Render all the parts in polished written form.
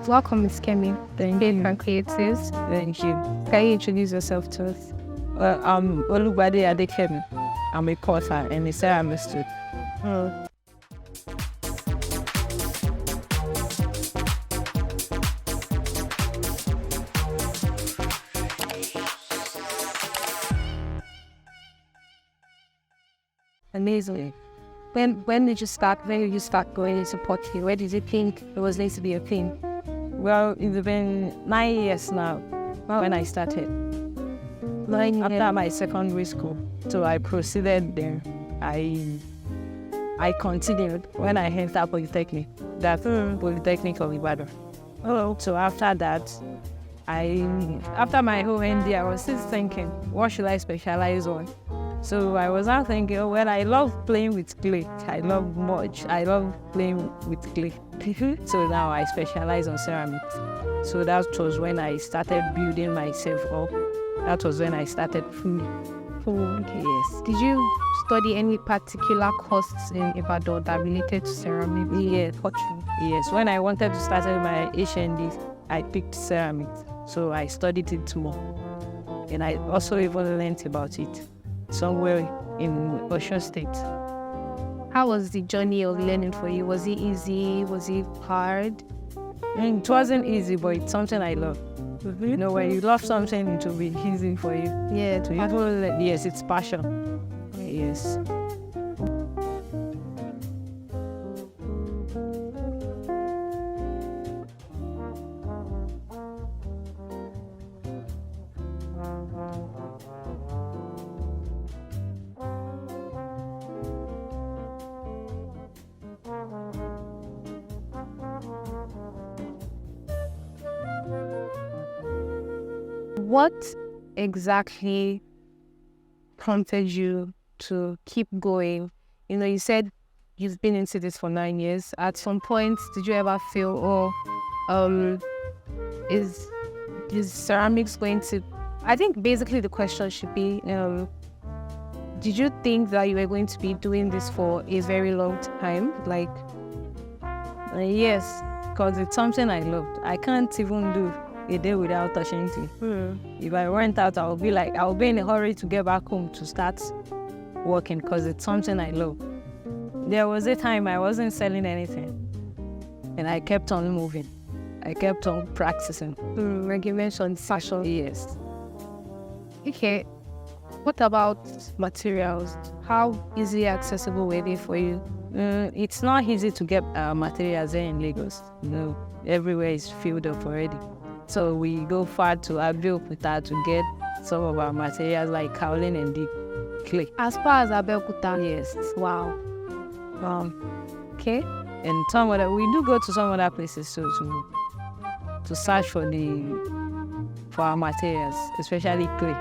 Welcome, Miss Kemi. Thank Creath you. and Creatives. Thank you. Can you introduce yourself to us? I'm Olugbade Kemi. I'm a potter and a ceramist too. Amazing. When did you start? When did you start going into pottery? Where did you think it was going to be a thing? Well, it's been 9 years now when I started. 9 years. After my secondary school. So I proceeded there. I continued when I entered Polytechnic. That's Polytechnic of Ibadan. So after that, after my whole ND, I was still thinking, what should I specialize on? So I was now thinking, I love playing with clay. I love playing with clay. So now I specialize on ceramics. So that was when I started building myself up. That was when I started fully. Okay. Yes. Did you study any particular courses in Ibadan that related to ceramics? Yeah. Pottery? Yes. When I wanted to start my HND, I picked ceramics. So I studied it more. And I also even learned about it somewhere in Osun State. How was the journey of learning for you? Was it easy? Was it hard? It wasn't easy, but it's something I love. You know, when you love something, it will be easy for you. Yeah, So yes, it's passion. Yes. What exactly prompted you to keep going? You know, you said you've been into this for 9 years. At some point, did you ever feel, is ceramics going to... I think basically the question should be, did you think that you were going to be doing this for a very long time? Like, Yes, because it's something I loved. I can't even do a day without touching tea. If I went out, I'll be in a hurry to get back home to start working because it's something I love. There was a time I wasn't selling anything and I kept on moving. I kept on practicing. like you mentioned, fashion. Yes. Okay. What about materials? How easily accessible were they for you? It's not easy to get materials here in Lagos. You know, everywhere is filled up already. So we go far to Abeokuta to get some of our materials like kaolin and the clay. As far as Abeokuta? Yes. Wow. Okay. And we do go to some other places too to search for our materials, especially clay.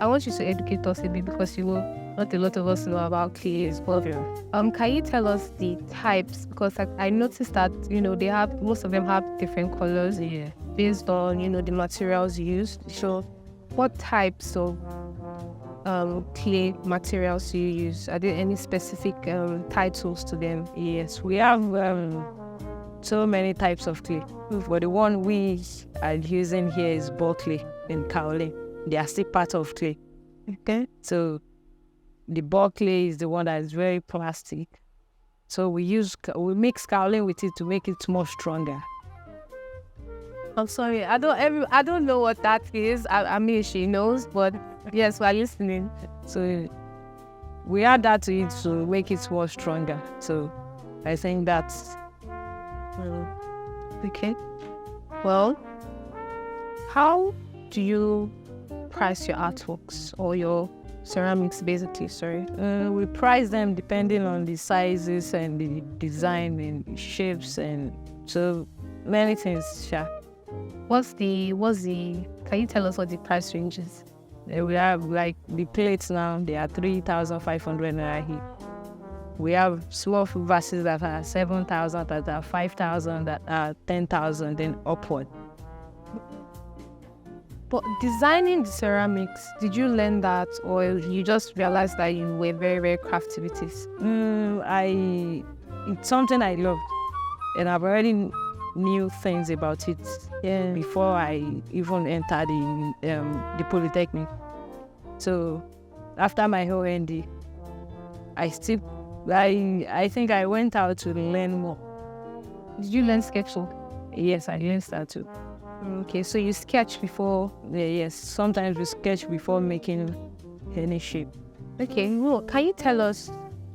I want you to educate us a bit because not a lot of us know about clays. But can you tell us the types? Because I noticed that, most of them have different colors based on, the materials used. So what types of clay materials do you use? Are there any specific titles to them? Yes, we have so many types of clay. But the one we are using here is ball clay and kaolin. They are still part of clay. Okay. So the ball clay is the one that is very plastic. So we mix kaolin with it to make it more stronger. I'm sorry, I don't know what that is. I mean, she knows, but yes, we're listening. So we add that to it to make it more stronger. So I think that's okay. Well, how do you price your artworks or your ceramics, basically? Sorry. We price them depending on the sizes and the design and shapes and so many things. Sure. Can you tell us what the price range is? We have like the plates now, they are 3,500 naira here. We have small vases that are 7,000, that are 5,000, that are 10,000, then upward. But designing the ceramics, did you learn that, or you just realized that you were very, very crafty with this? It's something I loved, and I've already knew things about it before I even entered the Polytechnic. So after my whole ND, I think I went out to learn more. Did you learn sketching? Yes, I learned that too. Okay, so you sketch before? Yes, sometimes we sketch before making any shape. Okay, well, can you tell us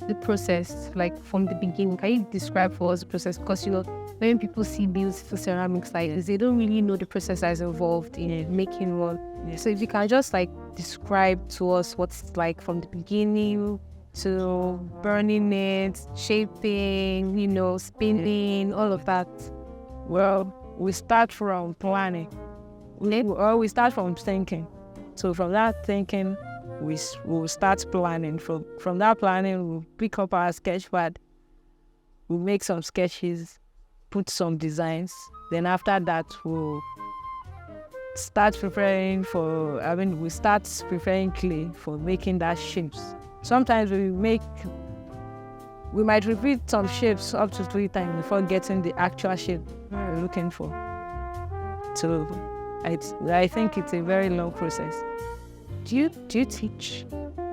the process, like from the beginning? Can you describe for us the process? Because, when people see beautiful ceramics like this, they don't really know the process that is involved in making one. Yeah. So if you can just describe to us what it's like from the beginning to burning it, shaping, spinning, all of that. Well, we start from planning, or we start from thinking. So from that thinking, we'll start planning. From that planning, we'll pick up our sketch pad, we'll make some sketches, put some designs. Then after that, we'll start preparing clay for making that shapes. Sometimes we might repeat some shapes up to 3 times before getting the actual shape we're looking for. So I think it's a very long process. Do you teach?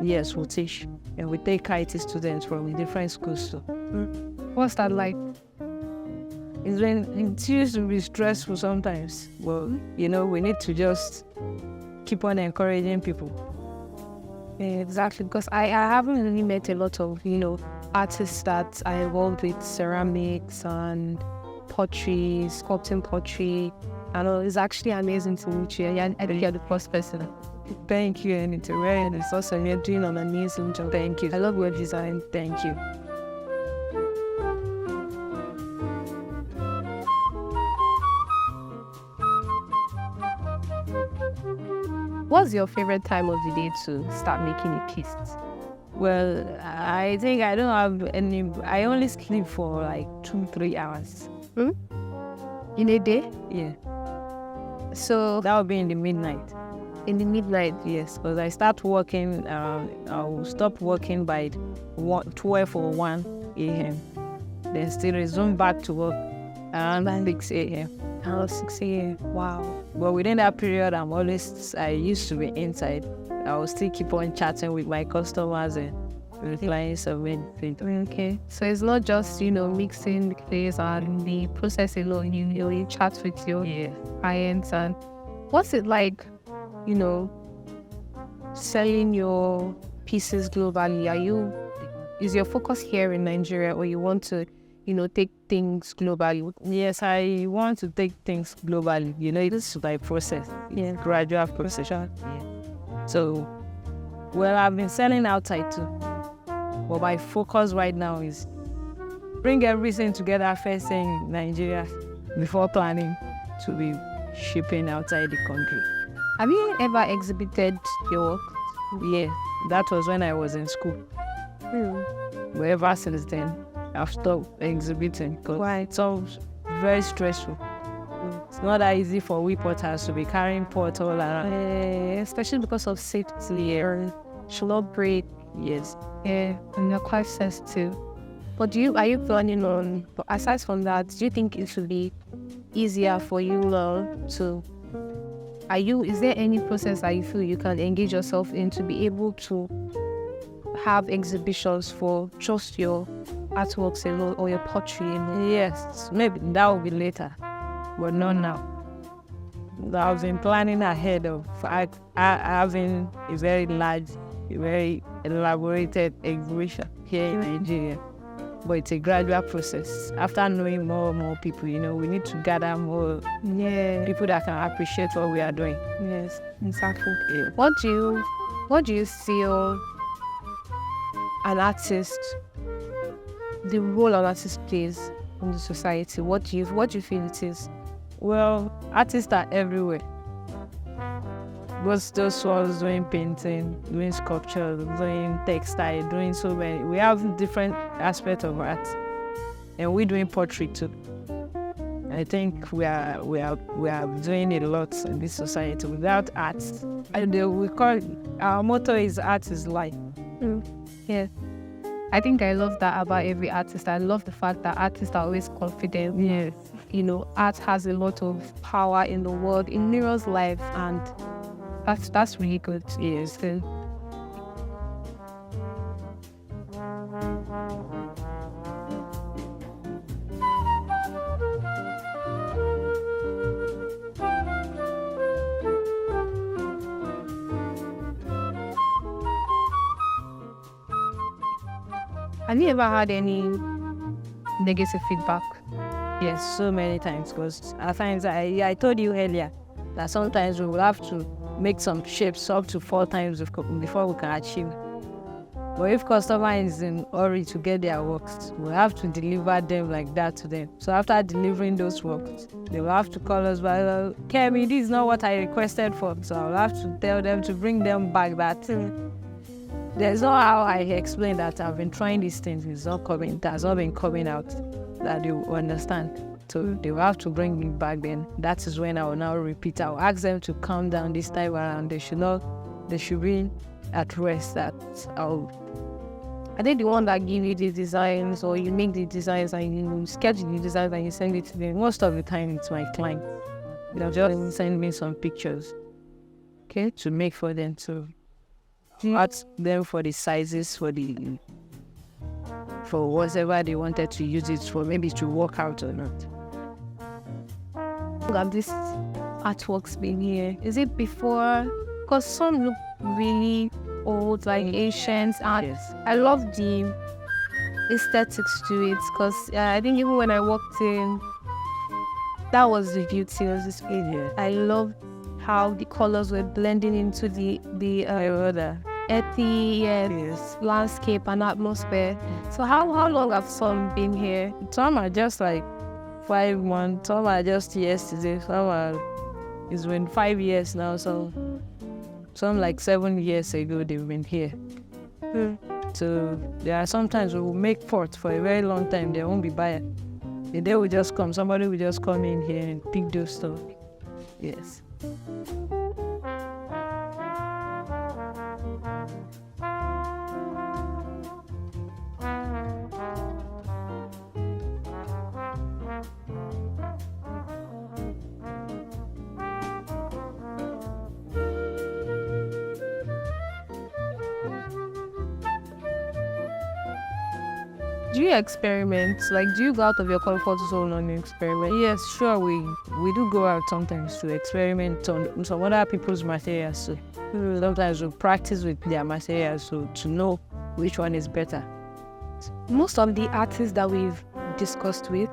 Yes, we teach. And we take IT students from different schools too. What's that like? It used to be stressful sometimes. But, we need to just keep on encouraging people. Yeah, exactly, because I haven't really met a lot of, artists that are involved with ceramics and pottery, sculpting pottery. I know it's actually amazing to meet you. I think you're the first person. Thank you, and it's awesome. You're doing an amazing job. Thank you. I love your design. Thank you. What's your favorite time of the day to start making a piece? Well, I think I don't have any. I only sleep for 2-3 hours. In a day? Yeah. So that would be in the midnight. In the midnight? Yes, because I start working. I'll stop working by 12 or 1 a.m. Then still resume back to work around 6 a.m. Around 6 a.m. Wow. But within that period, I used to be inside. I will still keep on chatting with my customers and replying some things. Okay. So it's not just, mixing the clays and the process alone. You chat with your clients. And what's it like, selling your pieces globally? Is your focus here in Nigeria, or you want to, take things globally? Yes, I want to take things globally. This is my process. Yeah. Gradual process. Yeah. So, I've been selling outside too. But my focus right now is bring everything together first in Nigeria before planning to be shipping outside the country. Have you ever exhibited your work? Yeah, that was when I was in school. But ever since then, I've stopped exhibiting because it's all very stressful. It's not that easy for we potters to be carrying pots all around. Especially because of safety or should not break. Yes. Yeah, and you're quite sensitive. But are you planning on, aside from that, do you think it should be easier for you to, is there any process that you feel you can engage yourself in to be able to have exhibitions for just your artworks alone or your pottery alone? Yes, maybe that will be later, but not now. I've been planning ahead of having a very large, a very elaborated exhibition here in Nigeria. But it's a gradual process. After knowing more and more people, we need to gather more people that can appreciate what we are doing. Yes, exactly. Yeah. What do you feel an artist, the role an artist plays in the society? What do you feel it is? Well, artists are everywhere. both those ones doing painting, doing sculpture, doing textile, doing so many. We have different aspects of art, and we're doing pottery too. I think we are doing a lot in this society. Without art, and we call our motto is art is life. Yeah. I think I love that about every artist. I love the fact that artists are always confident. Yes. You know, art has a lot of power in the world. It mirrors life, and that's really good. Yes. So, have you ever had any negative feedback? Yes, so many times. Because at times I told you earlier that sometimes we will have to make some shapes up to 4 times before we can achieve. But if customer is in a hurry to get their works, we have to deliver them like that to them. So after delivering those works, they will have to call us back. Kemi, this is not what I requested for. So I'll have to tell them to bring them back that. There's not how I explain that I've been trying these things. It has not been coming out that they will understand. So they will have to bring me back then. That is when I will now repeat. I will ask them to calm down this time around. They should be at rest. Are they the one that give you the designs, or you make the designs and you sketch the designs and you send it to them? Most of the time it's my client. They'll just send me some pictures, okay, to make for them, to ask them for the sizes, for whatever they wanted to use it for, maybe to work out or not. Have this artworks been here? Is it before? Because some look really old, like ancient, and Yes. I love the aesthetics to it. Because I think even when I walked in, that was the beauty of this area. I loved how the colors were blending into the earthy Yes. landscape and atmosphere. So how long have some been here? Some are just like 5 months, some are just yesterday, it's been 5 years now, so some like 7 years ago they've been here. So there are sometimes we will make forts for a very long time, there won't be buyer. The day will just come, somebody will just come in here and pick those stuff. Yes. Do you experiment? Like, do you go out of your comfort zone on experiment? Yes, sure, we do go out sometimes to experiment on some other people's materials. So sometimes we practice with their materials so to know which one is better. Most of the artists that we've discussed with,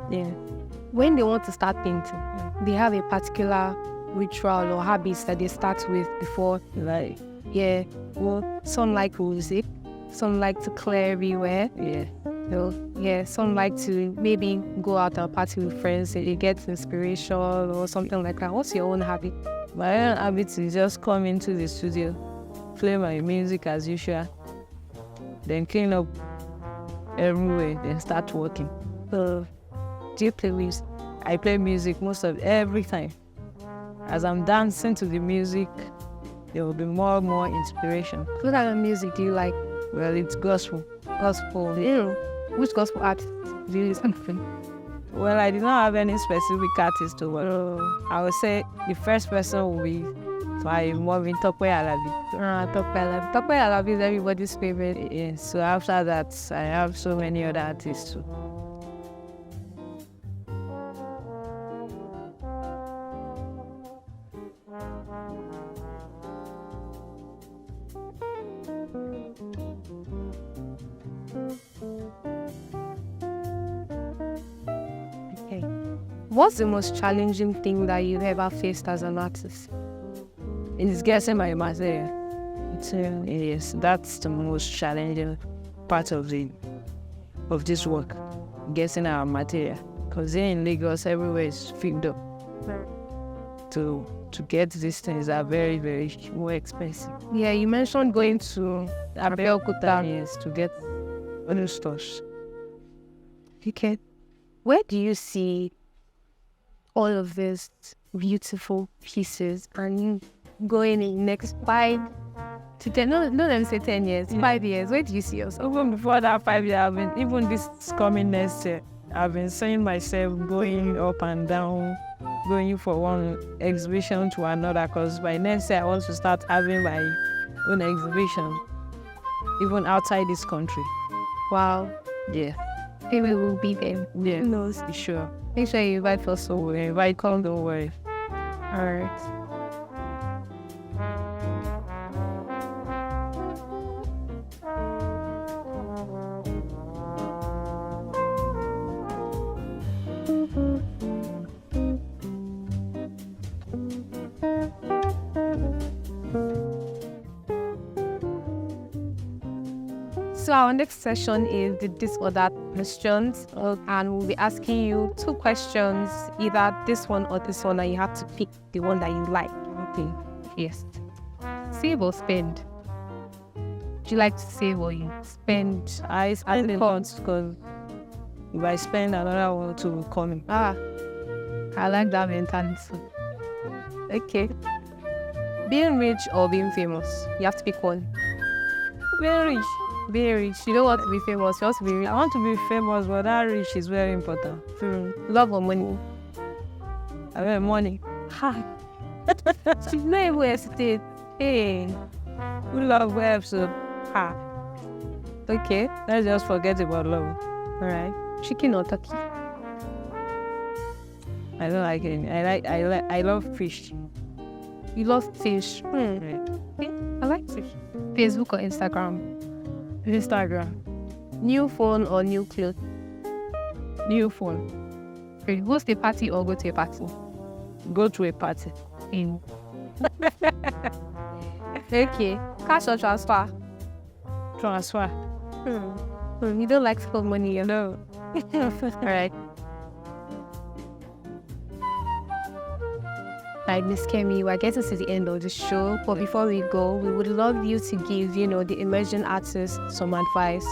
when they want to start painting, they have a particular ritual or habits that they start with before. Like, Some like music, some like to clear everywhere. Some like to maybe go out and party with friends and they get inspiration or something like that. What's your own habit? My own habit is just come into the studio, play my music as usual, then clean up everywhere, then start working. Do you play music? I play music most of every time. As I'm dancing to the music, there will be more and more inspiration. What kind of music do you like? Well, it's gospel. Gospel. Which gospel artist do you listen to? Well, I did not have any specific artist to work. I would say the first person will be my mom in Tope Alabi. Tope Alabi is everybody's favorite. Yes, so after that, I have so many other artists too. What's the most challenging thing that you've ever faced as an artist? It's getting my material. Yes, that's the most challenging part of this work, getting our material. Because here in Lagos, everywhere is filled up. So to get these things are very, very more expensive. Yeah, you mentioned going to Abeokuta. Yes, to get new stores. Okay. Where do you see all of these beautiful pieces and you going in next 5 to 10, no, let me say 10 years, 5 years? Where do you see yourself? Even before that 5 years, even this coming next year, I've been seeing myself going up and down, going from one exhibition to another, because by next year I want to start having my own exhibition, even outside this country. Wow. Yeah. Maybe we'll be there. Yeah. Who knows? Sure. Make sure you invite us. So we'll invite, come, don't worry. All right. So our next session is the this or that questions, and we'll be asking you 2 questions, either this one or this one, and you have to pick the one that you like. Okay. Yes. Save or spend? Do you like to save or you spend? I spend a lot, because if I spend, another one to come in. I like that mentality. Okay. Being rich or being famous? You have to pick one. Very rich. Being rich. You don't want to be famous. You want to be rich. I want to be famous, but that rich is very important. Love or money? I mean, money. Ha. She's not even hesitate. Hey. We love web, so Ha. Okay. let's just forget about love. All right. Chicken or turkey? I don't like any. I love fish. You love fish. Right. Okay. I like fish. Facebook or Instagram? Instagram. New phone or new clothes? New phone. Okay. Host a party or go to a party? Go to a party. In. Okay. Cash or transfer? Transfer. You don't like spend money, you know. All right. Right, Miss Kemi, we're getting to the end of the show, but before we go, we would love you to give, the emerging artists some advice,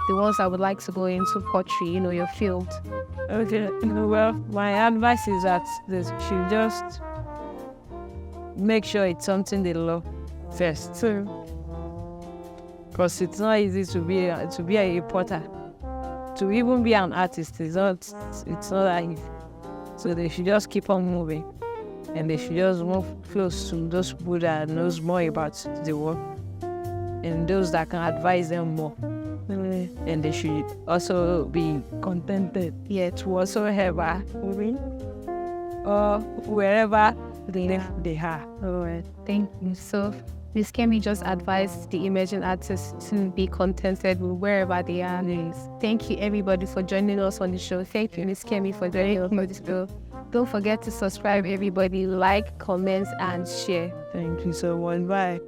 the ones that would like to go into pottery, your field. Okay. Well, my advice is that they should just make sure it's something they love first. Because it's not easy to be a potter. To even be an artist, it's not that easy. So they should just keep on moving. And they should just move close to those people that knows more about the work, and those that can advise them more. And they should also be contented, to also have a moving or wherever they are. All right, thank you. So, Miss Kemi just advised the emerging artists to be contented with wherever they are. Yes. Thank you, everybody, for joining us on the show. Thank you, Miss Kemi, for joining us on the show. Don't forget to subscribe, everybody. Like, comment, and share. Thank you so much. Bye.